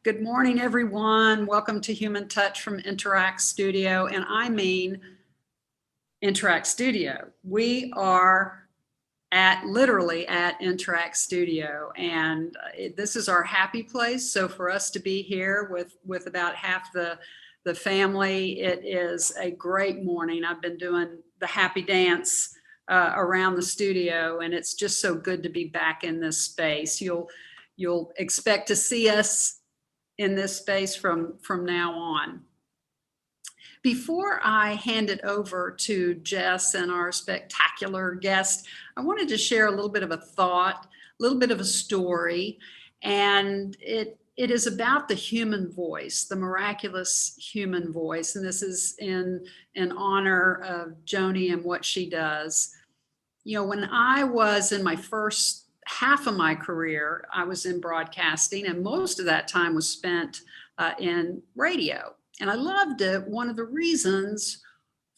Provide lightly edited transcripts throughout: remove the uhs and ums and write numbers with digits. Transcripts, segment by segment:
Good morning, everyone. Welcome to Human Touch from Interact Studio, and I mean Interact Studio. We are literally at Interact Studio, and this is our happy place. So for us to be here with about half the family, it is a great morning. I've been doing the happy dance around the studio, and it's just so good to be back in this space. You'll expect to see us in this space from now on. Before I hand it over to Jess and our spectacular guest, I wanted to share a little bit of a thought, a little bit of a story, and it is about the human voice, the miraculous human voice, and this is in honor of Joni and what she does. You know, when I was in my first half of my career, I was in broadcasting, and most of that time was spent in radio. And I loved it. One of the reasons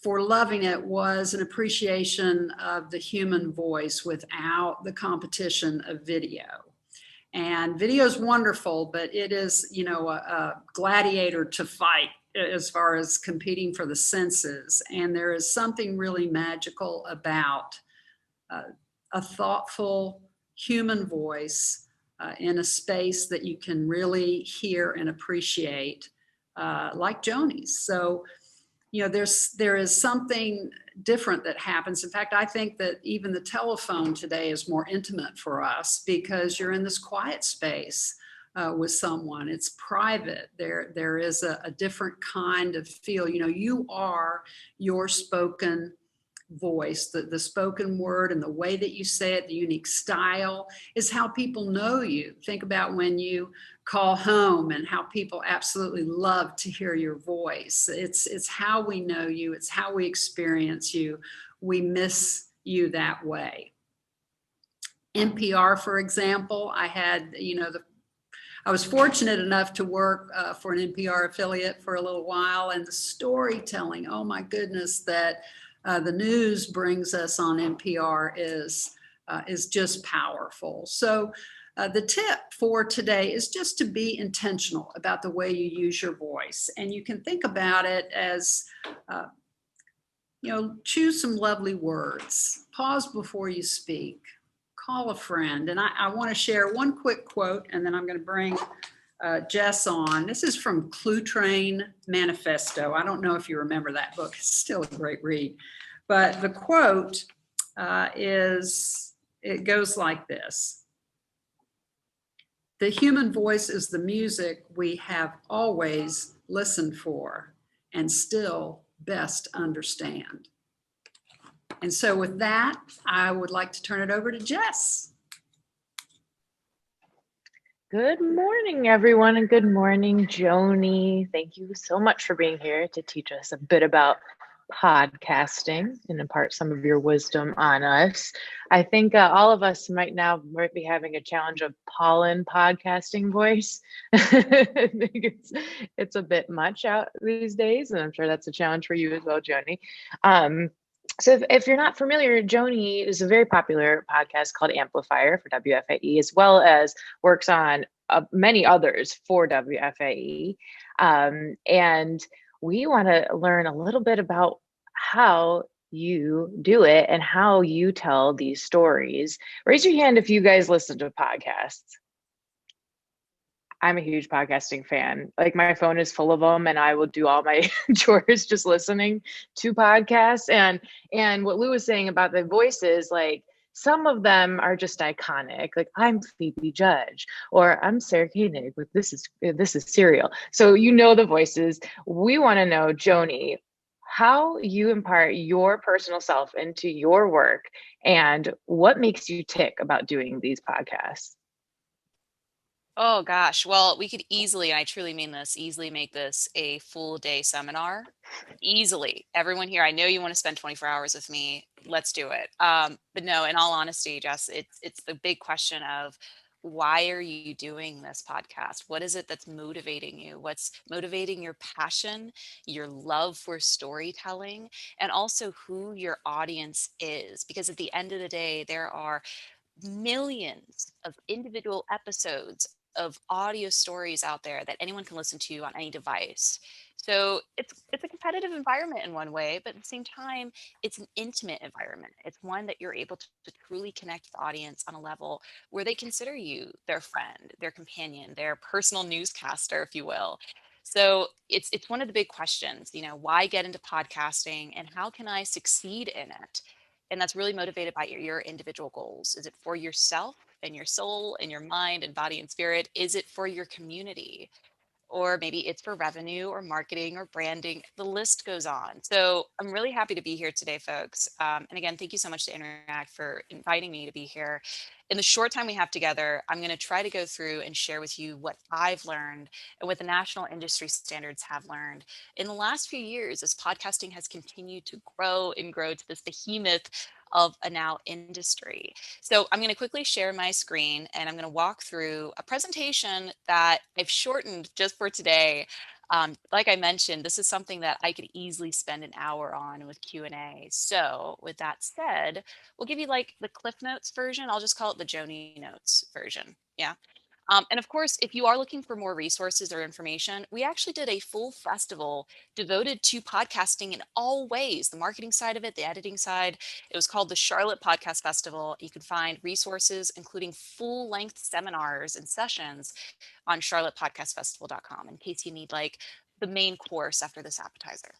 for loving it was an appreciation of the human voice without the competition of video. And video is wonderful, but it is, a gladiator to fight as far as competing for the senses. And there is something really magical about a thoughtful human voice in a space that you can really hear and appreciate, like Joni's. So, there is something different that happens. In fact, I think that even the telephone today is more intimate for us because you're in this quiet space with someone. It's private. There is a different kind of feel. You are your spoken voice, the spoken word, and the way that you say it, the unique style is how people know you. Think about when you call home and how people absolutely love to hear your voice. It's how we know you. It's how we experience you. We miss you that way. NPR, for example, I was fortunate enough to work for an NPR affiliate for a little while, and the storytelling, oh my goodness, that the news brings us on NPR is just powerful. So the tip for today is just to be intentional about the way you use your voice. And you can think about it as, choose some lovely words, pause before you speak, call a friend. And I want to share one quick quote, and then I'm going to bring Jess on. This is from Clue Train Manifesto. I don't know if you remember that book. It's still a great read. But the quote it goes like this. The human voice is the music we have always listened for and still best understand. And so with that, I would like to turn it over to Jess. Good morning, everyone, and good morning, Joni. Thank you so much for being here to teach us a bit about podcasting and impart some of your wisdom on us. I think all of us might be having a challenge of pollen podcasting voice. I think it's a bit much out these days, and I'm sure that's a challenge for you as well, Joni. So if you're not familiar, Joni is a very popular podcast called Amplifier for WFAE, as well as works on many others for WFAE. And we want to learn a little bit about how you do it and how you tell these stories. Raise your hand if you guys listen to podcasts. I'm a huge podcasting fan. Like, my phone is full of them, and I will do all my chores just listening to podcasts. And what Lou was saying about the voices, like, some of them are just iconic. Like, I'm Phoebe Judge, or I'm Sarah Koenig with This is Serial. So the voices. We want to know, Joni, how you impart your personal self into your work and what makes you tick about doing these podcasts. Oh gosh, well, we could easily, and I truly mean this, easily make this a full day seminar. Easily. Everyone here, I know you want to spend 24 hours with me. Let's do it. But no, in all honesty, Jess, it's the big question of, why are you doing this podcast? What is it that's motivating you? What's motivating your passion, your love for storytelling, and also who your audience is? Because at the end of the day, there are millions of individual episodes of audio stories out there that anyone can listen to on any device. So it's a competitive environment in one way, but at the same time, it's an intimate environment. It's one that you're able to truly connect with the audience on a level where they consider you their friend, their companion, their personal newscaster, if you will. So it's one of the big questions, why get into podcasting and how can I succeed in it? And that's really motivated by your individual goals. Is it for yourself and your soul and your mind and body and spirit? Is it for your community? Or maybe it's for revenue or marketing or branding. The list goes on. So I'm really happy to be here today, folks. And again, thank you so much to Interact for inviting me to be here. In the short time we have together, I'm going to try to go through and share with you what I've learned and what the national industry standards have learned in the last few years as podcasting has continued to grow and grow to this behemoth of a now industry. So I'm going to quickly share my screen and I'm going to walk through a presentation that I've shortened just for today. Like I mentioned, this is something that I could easily spend an hour on with Q&A. So with that said, we'll give you like the Cliff Notes version. I'll just call it the Joni Notes version. Yeah. And of course, if you are looking for more resources or information, we actually did a full festival devoted to podcasting in all ways, the marketing side of it, the editing side. It was called the Charlotte Podcast Festival. You can find resources, including full-length seminars and sessions on charlottepodcastfestival.com in case you need like the main course after this appetizer.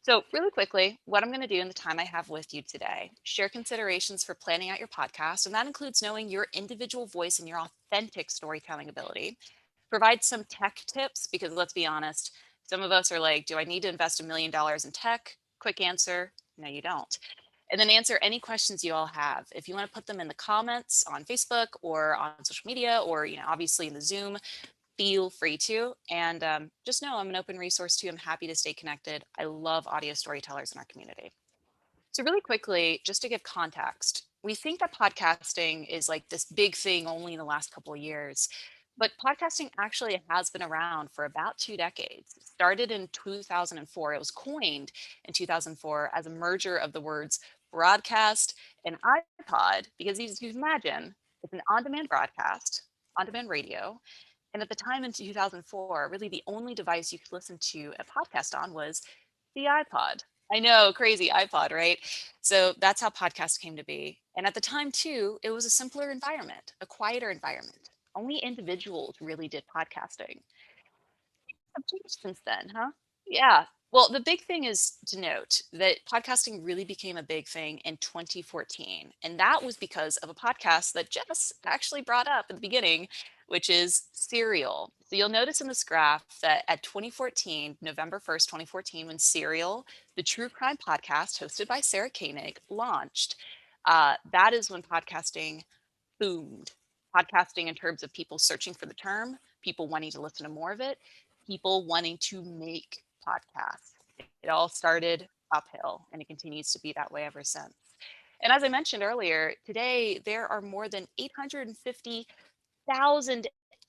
So really quickly, what I'm going to do in the time I have with you today, share considerations for planning out your podcast, and that includes knowing your individual voice and your authentic storytelling ability. Provide some tech tips, because let's be honest, some of us are like, do I need to invest $1 million in tech? Quick answer, no, you don't. And then answer any questions you all have. If you want to put them in the comments on Facebook or on social media, or obviously in the Zoom, feel free to. And just know I'm an open resource too. I'm happy to stay connected. I love audio storytellers in our community. So really quickly, just to give context, we think that podcasting is like this big thing only in the last couple of years, but podcasting actually has been around for about 2 decades. It started in 2004. It was coined in 2004 as a merger of the words broadcast and iPod, because as you can imagine, it's an on-demand broadcast, on-demand radio, and at the time in 2004, really the only device you could listen to a podcast on was the iPod. I know, crazy iPod, right? So that's how podcast came to be. And at the time, too, it was a simpler environment, a quieter environment. Only individuals really did podcasting. Have changed since then, huh? Yeah. Well, the big thing is to note that podcasting really became a big thing in 2014. And that was because of a podcast that Jess actually brought up at the beginning, which is Serial. So you'll notice in this graph that at 2014, November 1st, 2014, when Serial, the true crime podcast hosted by Sarah Koenig, launched, that is when podcasting boomed. Podcasting in terms of people searching for the term, people wanting to listen to more of it, people wanting to make podcasts. It all started uphill and it continues to be that way ever since. And as I mentioned earlier, today there are more than 850,000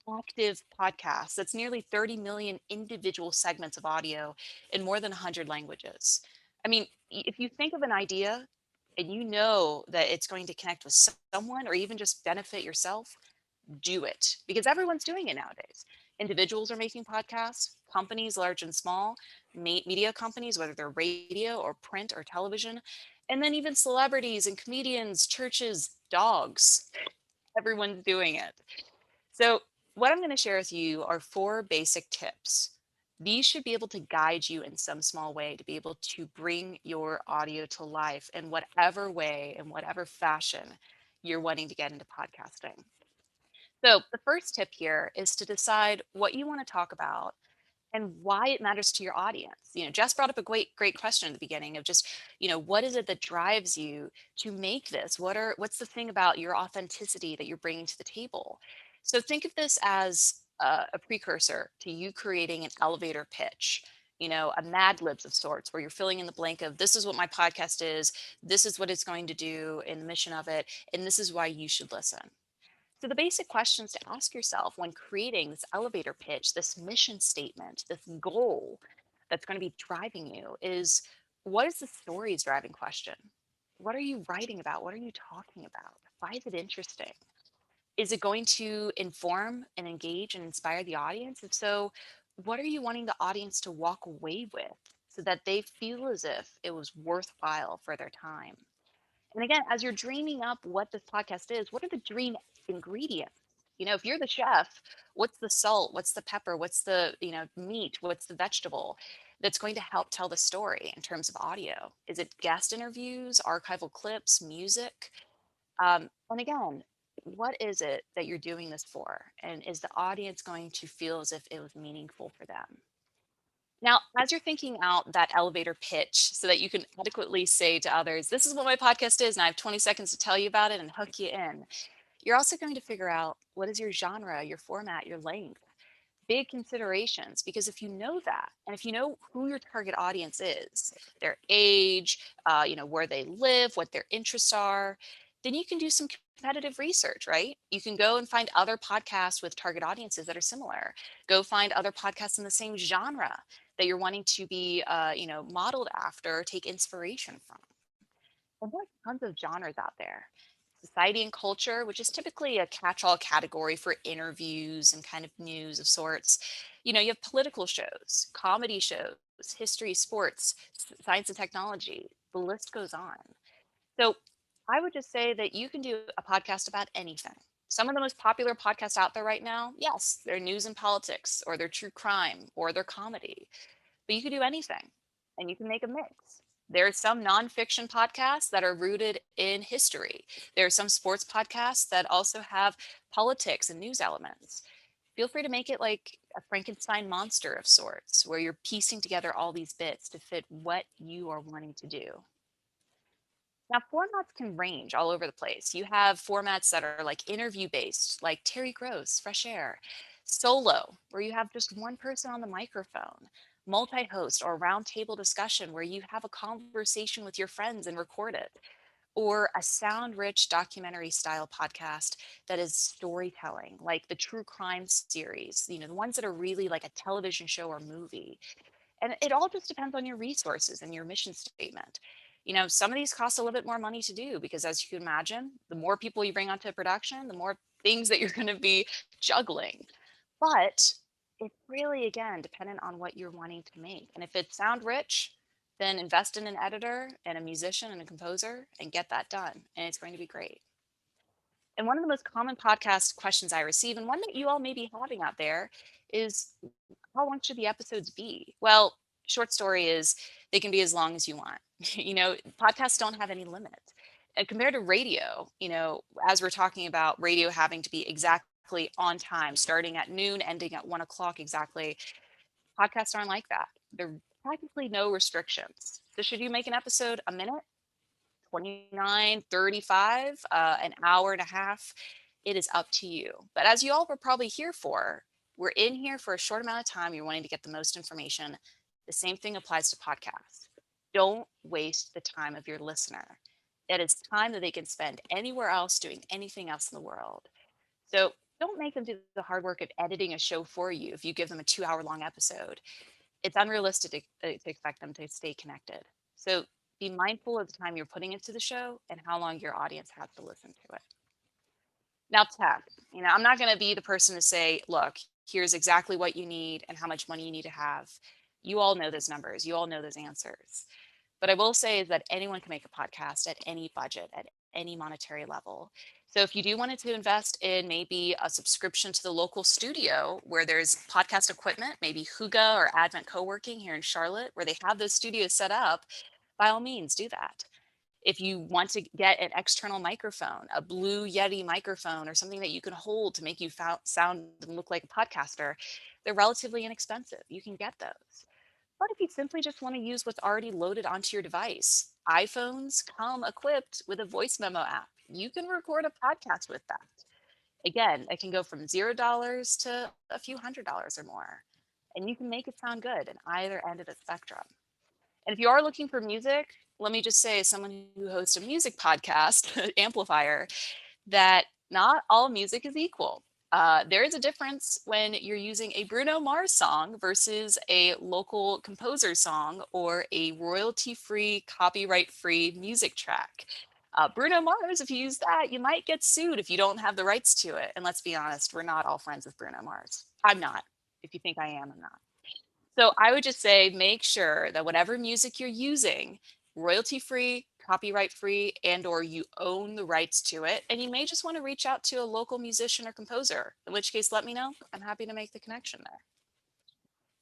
active podcasts. That's nearly 30 million individual segments of audio in more than 100 languages. I mean, if you think of an idea and you know that it's going to connect with someone or even just benefit yourself, do it, because everyone's doing it nowadays. Individuals are making podcasts, companies large and small, media companies, whether they're radio or print or television, and then even celebrities and comedians, churches, dogs. Everyone's doing it. So what I'm going to share with you are 4 basic tips. These should be able to guide you in some small way to be able to bring your audio to life in whatever way, in whatever fashion you're wanting to get into podcasting. So the first tip here is to decide what you want to talk about and why it matters to your audience. Jess brought up a great question at the beginning of just, what is it that drives you to make this? What's the thing about your authenticity that you're bringing to the table? So think of this as a precursor to you creating an elevator pitch, a Mad Libs of sorts, where you're filling in the blank of this is what my podcast is, this is what it's going to do in the mission of it, and this is why you should listen. So the basic questions to ask yourself when creating this elevator pitch, this mission statement, this goal that's going to be driving you is, what is the story's driving question? What are you writing about? What are you talking about? Why is it interesting? Is it going to inform and engage and inspire the audience? If so, what are you wanting the audience to walk away with so that they feel as if it was worthwhile for their time? And again, as you're dreaming up what this podcast is, what are the dream ingredients? If you're the chef, what's the salt? What's the pepper? What's the, meat? What's the vegetable that's going to help tell the story in terms of audio? Is it guest interviews, archival clips, music? And again, what is it that you're doing this for? And is the audience going to feel as if it was meaningful for them? Now, as you're thinking out that elevator pitch so that you can adequately say to others, this is what my podcast is, and I have 20 seconds to tell you about it and hook you in, you're also going to figure out what is your genre, your format, your length, big considerations. Because if you know that, and if you know who your target audience is, their age, where they live, what their interests are, then you can do some competitive research, right? You can go and find other podcasts with target audiences that are similar. Go find other podcasts in the same genre that you're wanting to be, modeled after, take inspiration from. And there are tons of genres out there. Society and culture, which is typically a catch-all category for interviews and kind of news of sorts. You have political shows, comedy shows, history, sports, science and technology. The list goes on. So I would just say that you can do a podcast about anything. Some of the most popular podcasts out there right now, yes, they're news and politics, or they're true crime, or they're comedy. But you can do anything, and you can make a mix. There are some nonfiction podcasts that are rooted in history. There are some sports podcasts that also have politics and news elements. Feel free to make it like a Frankenstein monster of sorts, where you're piecing together all these bits to fit what you are wanting to do. Now, formats can range all over the place. You have formats that are like interview based, like Terry Gross, Fresh Air, solo, where you have just one person on the microphone, multi host or roundtable discussion, where you have a conversation with your friends and record it, or a sound rich documentary style podcast that is storytelling, like the true crime series, the ones that are really like a television show or movie. And it all just depends on your resources and your mission statement. Some of these cost a little bit more money to do because, as you can imagine, the more people you bring onto a production, the more things that you're going to be juggling. But it's really, again, dependent on what you're wanting to make. And if it sound rich, then invest in an editor and a musician and a composer and get that done. And it's going to be great. And one of the most common podcast questions I receive, and one that you all may be having out there, is how long should the episodes be? Well, short story is they can be as long as you want. Podcasts don't have any limit. And compared to radio, as we're talking about radio having to be exactly on time, starting at noon, ending at 1 o'clock exactly, podcasts aren't like that. There are practically no restrictions. So should you make an episode a minute, 29, 35, an hour and a half? It is up to you. But as you all were probably here for, we're in here for a short amount of time. You're wanting to get the most information. The same thing applies to podcasts. Don't waste the time of your listener. It is time that they can spend anywhere else doing anything else in the world. So don't make them do the hard work of editing a show for you if you give them a 2 hour long episode. It's unrealistic to expect them to stay connected. So be mindful of the time you're putting into the show and how long your audience has to listen to it. Now, tech, I'm not going to be the person to say, look, here's exactly what you need and how much money you need to have. You all know those numbers. You all know those answers. But I will say is that anyone can make a podcast at any budget, at any monetary level. So if you do want to invest in maybe a subscription to the local studio where there's podcast equipment, maybe Huga or Advent Co-working here in Charlotte, where they have those studios set up, by all means, do that. If you want to get an external microphone, a Blue Yeti microphone, or something that you can hold to make you sound and look like a podcaster, they're relatively inexpensive. You can get those. But if you simply just want to use what's already loaded onto your device, iPhones come equipped with a voice memo app. You can record a podcast with that. Again, it can go from $0 to a few $100s or more. And you can make it sound good in either end of the spectrum. And if you are looking for music, let me just say, as someone who hosts a music podcast, Amplifier, that not all music is equal. There is a difference when you're using a Bruno Mars song versus a local composer song or a royalty-free, copyright-free music track. Bruno Mars, if you use that, you might get sued if you don't have the rights to it. And let's be honest, we're not all friends with Bruno Mars. I'm not. If you think I am, I'm not. So I would just say make sure that whatever music you're using, royalty free, copyright free, and or you own the rights to it. And you may just want to reach out to a local musician or composer, in which case let me know. I'm happy to make the connection there.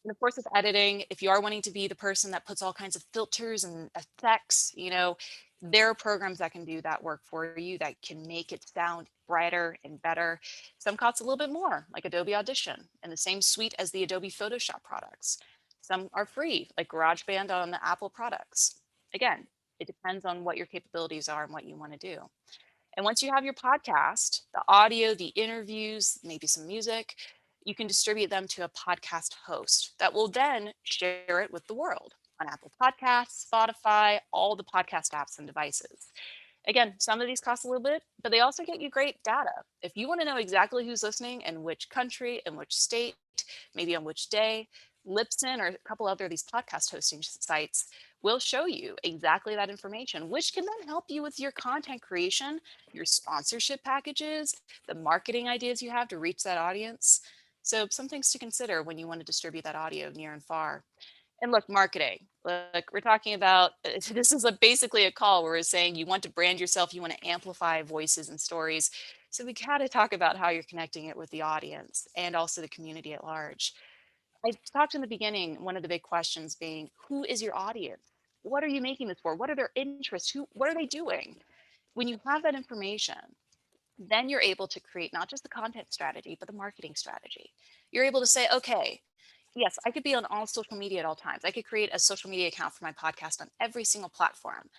And of course, with editing, if you are wanting to be the person that puts all kinds of filters and effects, there are programs that can do that work for you that can make it sound brighter and better. Some cost a little bit more, like Adobe Audition, and the same suite as the Adobe Photoshop products. Some are free, like GarageBand on the Apple products. Again, it depends on what your capabilities are and what you want to do. And once you have your podcast, the audio, the interviews, maybe some music, you can distribute them to a podcast host that will then share it with the world on Apple Podcasts, Spotify, all the podcast apps and devices. Again, some of these cost a little bit, but they also get you great data. If you want to know exactly who's listening and which country and which state, maybe on which day, Libsyn or a couple other of these podcast hosting sites will show you exactly that information, which can then help you with your content creation, your sponsorship packages, the marketing ideas you have to reach that audience. So some things to consider when you want to distribute that audio near and far. And look, marketing. Look, we're talking about this is basically a call where we're saying you want to brand yourself, you want to amplify voices and stories. So we got to talk about how you're connecting it with the audience and also the community at large. I talked in the beginning, one of the big questions being, who is your audience? What are you making this for? What are their interests? What are they doing? When you have that information, then you're able to create not just the content strategy, but the marketing strategy. You're able to say, okay, yes, I could be on all social media at all times. I could create a social media account for my podcast on every single platform.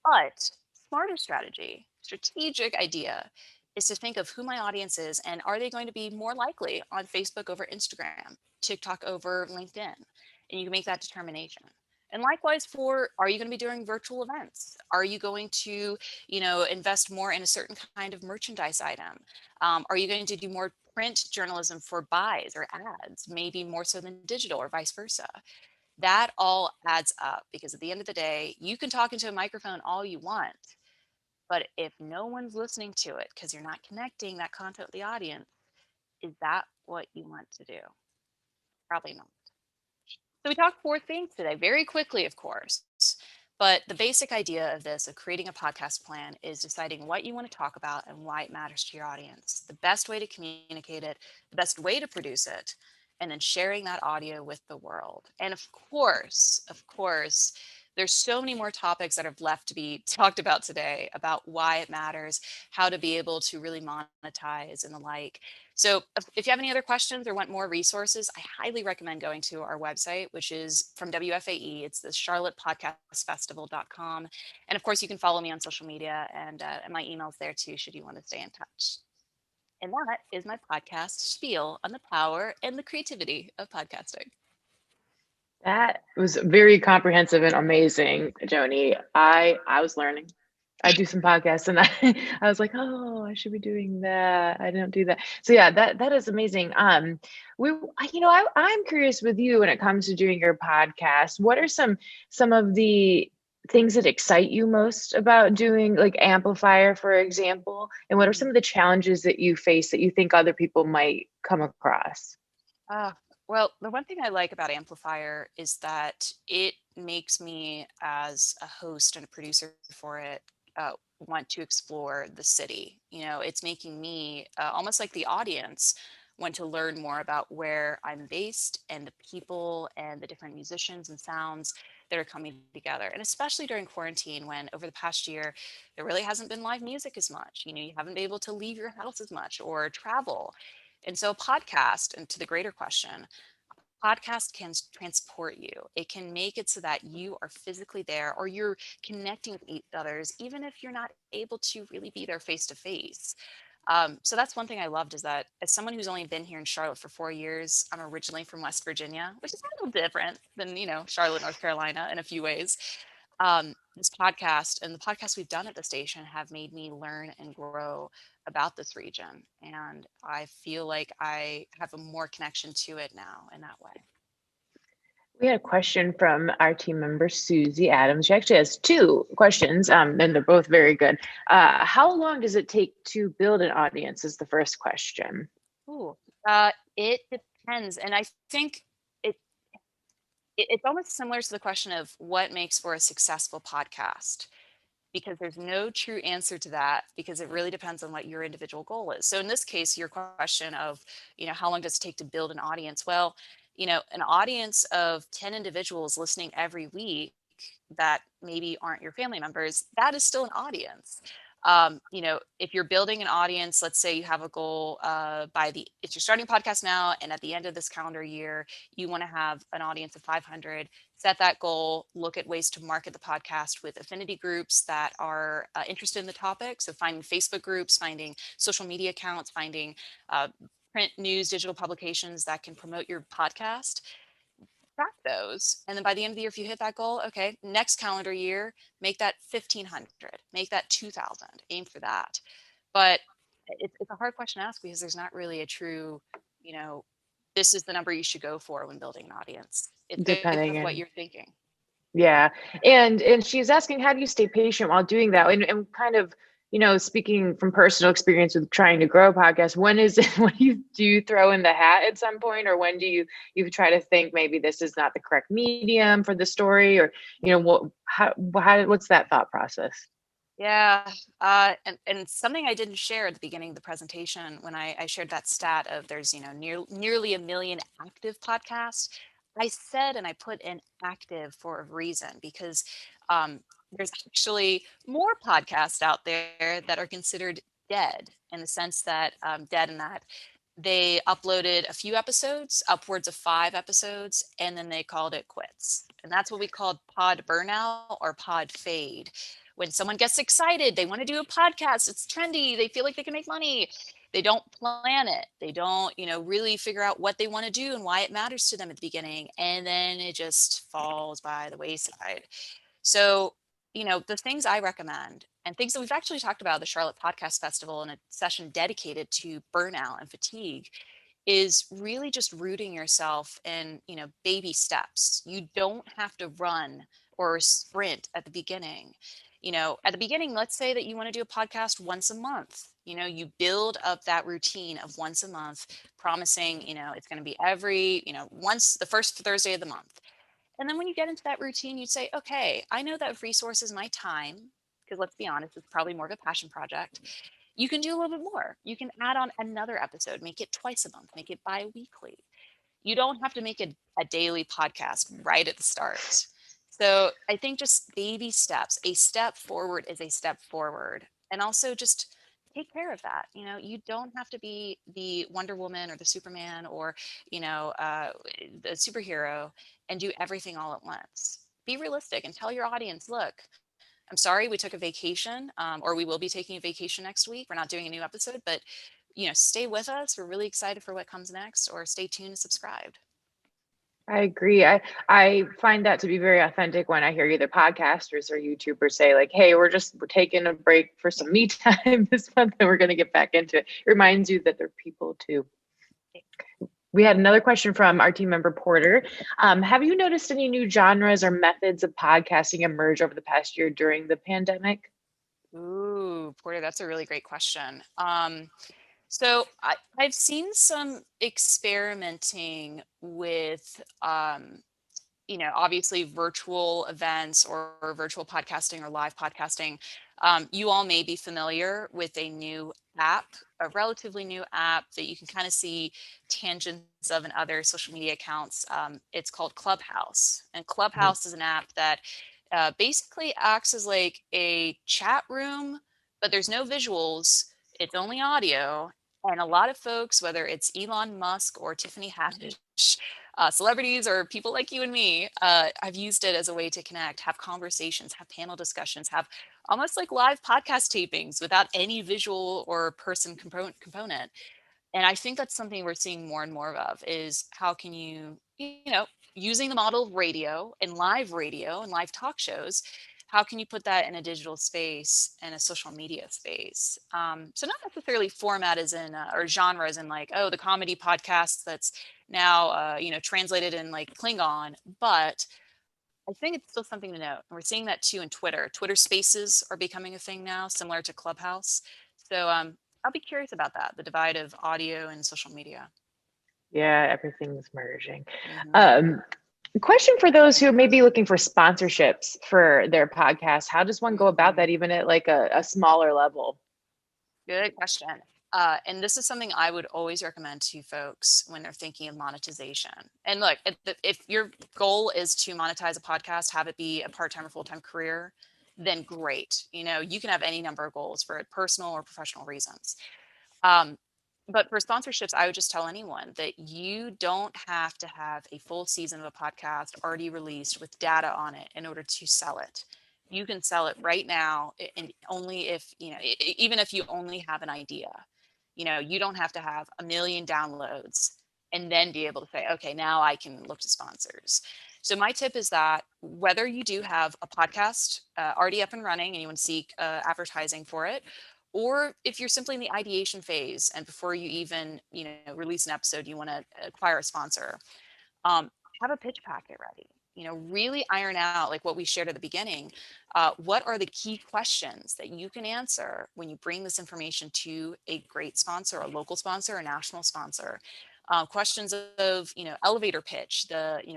But smarter strategy, strategic idea is to think of who my audience is and are they going to be more likely on Facebook over Instagram, TikTok over LinkedIn? And you can make that determination. And likewise for, are you going to be doing virtual events? Are you going to, invest more in a certain kind of merchandise item? Are you going to do more print journalism for buys or ads, maybe more so than digital or vice versa? That all adds up because at the end of the day, you can talk into a microphone all you want, but if no one's listening to it because you're not connecting that content with the audience, is that what you want to do? Probably not. So we talked 4 things today, very quickly, of course. But the basic idea of this, of creating a podcast plan, is deciding what you want to talk about and why it matters to your audience, the best way to communicate it, the best way to produce it, and then sharing that audio with the world. And of course, there's so many more topics that have left to be talked about today about why it matters, how to be able to really monetize and the like. So if you have any other questions or want more resources, I highly recommend going to our website, which is from WFAE. It's the charlottepodcastfestival.com. And of course, you can follow me on social media and my email's there too, should you want to stay in touch. And that is my podcast spiel on the power and the creativity of podcasting. That was very comprehensive and amazing, Joni. I was learning. I do some podcasts and I was like, oh, I should be doing that. I didn't do that. So yeah, that is amazing. I'm curious with you when it comes to doing your podcast. What are some of the things that excite you most about doing like Amplifier, for example? And what are some of the challenges that you face that you think other people might come across? Well, the one thing I like about Amplifier is that it makes me, as a host and a producer for it, want to explore the city. It's making me almost like the audience want to learn more about where I'm based and the people and the different musicians and sounds that are coming together. And especially during quarantine, when over the past year, there really hasn't been live music as much. You haven't been able to leave your house as much or travel. And so, a podcast, and to the greater question, podcast can transport you. It can make it so that you are physically there or you're connecting with others, even if you're not able to really be there face to face. So that's one thing I loved is that as someone who's only been here in Charlotte for 4 years, I'm originally from West Virginia, which is a little different than, Charlotte, North Carolina in a few ways. This podcast and the podcasts we've done at the station have made me learn and grow about this region. And I feel like I have a more connection to it now in that way. We had a question from our team member, Susie Adams. She actually has two questions, and they're both very good. How long does it take to build an audience is the first question. Ooh, it depends. And I think it, it's almost similar to the question of what makes for a successful podcast, because there's no true answer to that, because it really depends on what your individual goal is. So in this case, your question of, how long does it take to build an audience? Well, an audience of 10 individuals listening every week that maybe aren't your family members, that is still an audience. If you're building an audience, let's say you have a goal if you're starting a podcast now, and at the end of this calendar year, you want to have an audience of 500, set that goal, look at ways to market the podcast with affinity groups that are interested in the topic. So finding Facebook groups, finding social media accounts, finding print news, digital publications that can promote your podcast. Track those. And then by the end of the year, if you hit that goal, okay, next calendar year, make that 1,500, make that 2,000, aim for that. But it's a hard question to ask, because there's not really a true, this is the number you should go for when building an audience. It's based off what you're thinking. Yeah. And she's asking, how do you stay patient while doing that? And kind of, speaking from personal experience with trying to grow a podcast, when do you throw in the hat at some point, or when do you try to think maybe this is not the correct medium for the story, or, what's that thought process? Yeah. And something I didn't share at the beginning of the presentation, when I shared that stat of there's, nearly 1 million active podcasts, I said, and I put in active for a reason, because there's actually more podcasts out there that are considered dead, in the sense that dead in that they uploaded a few episodes, upwards of 5 episodes, and then they called it quits. And that's what we called pod burnout or pod fade. When someone gets excited, they want to do a podcast, it's trendy, they feel like they can make money. They don't plan it. They don't, really figure out what they want to do and why it matters to them at the beginning. And then it just falls by the wayside. So, the things I recommend, and things that we've actually talked about at the Charlotte Podcast Festival in a session dedicated to burnout and fatigue, is really just rooting yourself in, baby steps. You don't have to run or sprint at the beginning. At the beginning, let's say that you want to do a podcast once a month. You build up that routine of once a month, promising, it's going to be every, once the first Thursday of the month. And then when you get into that routine, you'd say, okay, I know that resources my time, because let's be honest, it's probably more of a passion project. You can do a little bit more. You can add on another episode, make it twice a month, make it bi-weekly. You don't have to make a daily podcast right at the start. So I think just baby steps, a step forward is a step forward. And also just take care of that. You don't have to be the Wonder Woman or the Superman or, the superhero and do everything all at once. Be realistic and tell your audience, look, I'm sorry, we took a vacation, or we will be taking a vacation next week. We're not doing a new episode, but stay with us. We're really excited for what comes next, or stay tuned and subscribed. I agree. I find that to be very authentic when I hear either podcasters or YouTubers say, like, hey, we're taking a break for some me time this month and we're going to get back into it. It reminds you that they're people too. We had another question from our team member, Porter. Have you noticed any new genres or methods of podcasting emerge over the past year during the pandemic? Ooh, Porter, that's a really great question. So I've seen some experimenting with, obviously virtual events or virtual podcasting or live podcasting. You all may be familiar with a new app, a relatively new app that you can kind of see tangents of in other social media accounts. It's called Clubhouse. And Clubhouse is an app that basically acts as like a chat room, but there's no visuals, it's only audio. And a lot of folks, whether it's Elon Musk or Tiffany Haddish, celebrities or people like you and me, have used it as a way to connect, have conversations, have panel discussions, have almost like live podcast tapings without any visual or person component. And I think that's something we're seeing more and more of, is how can you, using the model of radio and live talk shows, how can you put that in a digital space and a social media space? So not necessarily format as in, or genre as in like, oh, the comedy podcast that's now, translated in like Klingon, but I think it's still something to note. And we're seeing that too in Twitter. Twitter spaces are becoming a thing now, similar to Clubhouse. So I'll be curious about that, the divide of audio and social media. Yeah, everything's merging. Mhm. Question for those who may be looking for sponsorships for their podcast. How does one go about that, even at like a smaller level? Good question. And this is something I would always recommend to folks when they're thinking of monetization. And look, if your goal is to monetize a podcast, have it be a part-time or full-time career, then great. You can have any number of goals for personal or professional reasons. But for sponsorships, I would just tell anyone that you don't have to have a full season of a podcast already released with data on it in order to sell it. You can sell it right now, and only if, even if you only have an idea. You don't have to have a million downloads and then be able to say, okay, now I can look to sponsors. So my tip is that whether you do have a podcast already up and running and you want to seek advertising for it, or if you're simply in the ideation phase and before you even release an episode, you want to acquire a sponsor, have a pitch packet ready. Really iron out, like what we shared at the beginning, what are the key questions that you can answer when you bring this information to a great sponsor, a local sponsor, a national sponsor. Questions of elevator pitch,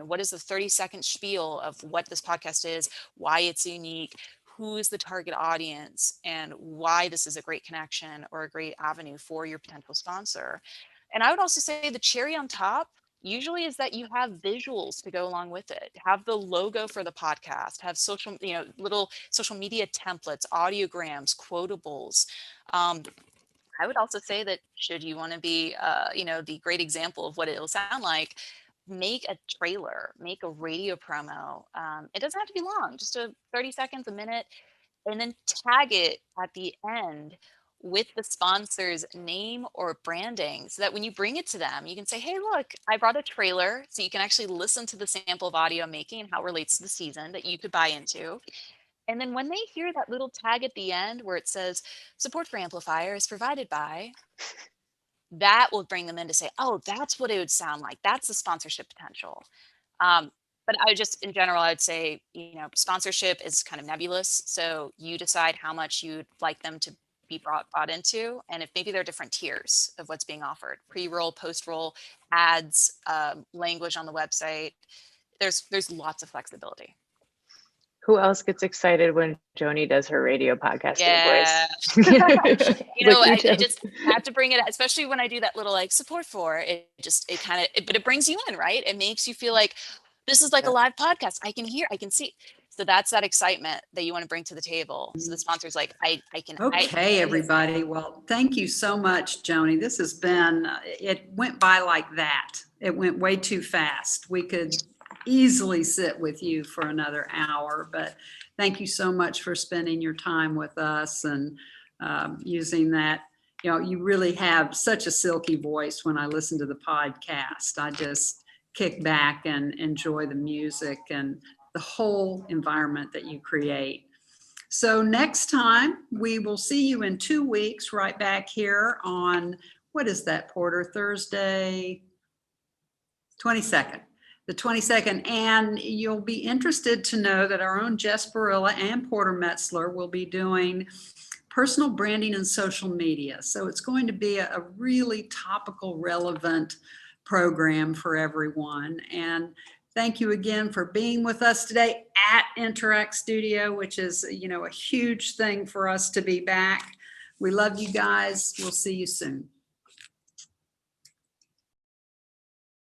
what is the 30-second spiel of what this podcast is, why it's unique, who is the target audience, and why this is a great connection or a great avenue for your potential sponsor. And I would also say the cherry on top usually is that you have visuals to go along with it. Have the logo for the podcast, have little social media templates, audiograms, quotables. I would also say that should you want to be, the great example of what it'll sound like, make a trailer, make a radio promo. It doesn't have to be long, just 30 seconds, a minute, and then tag it at the end with the sponsor's name or branding so that when you bring it to them, you can say, hey, look, I brought a trailer so you can actually listen to the sample of audio I'm making and how it relates to the season that you could buy into. And then when they hear that little tag at the end where it says support for Amplifier is provided by, that will bring them in to say, oh, that's what it would sound like. That's the sponsorship potential. But I would just, in general, I would say, sponsorship is kind of nebulous. So you decide how much you'd like them to be brought into. And if maybe there are different tiers of what's being offered, pre-roll, post-roll, ads, language on the website, there's lots of flexibility. Who else gets excited when Joni does her radio podcasting Yeah. voice? I just have to bring it, especially when I do that little like support for it. But it brings you in, right? It makes you feel like this is like a live podcast. I can hear, I can see. So that's that excitement that you want to bring to the table. So the sponsor's like, I can. Okay, everybody. Well, thank you so much, Joni. This has been, it went by like that. It went way too fast. We could easily sit with you for another hour, but thank you so much for spending your time with us and using that. You really have such a silky voice when I listen to the podcast. I just kick back and enjoy the music and the whole environment that you create. So next time we will see you in 2 weeks, right back here on, what is that, Porter? Thursday, 22nd. The 22nd, and you'll be interested to know that our own Jess Barilla and Porter Metzler will be doing personal branding and social media. So it's going to be a really topical, relevant program for everyone. And thank you again for being with us today at Interact Studio, which is, a huge thing for us to be back. We love you guys. We'll see you soon.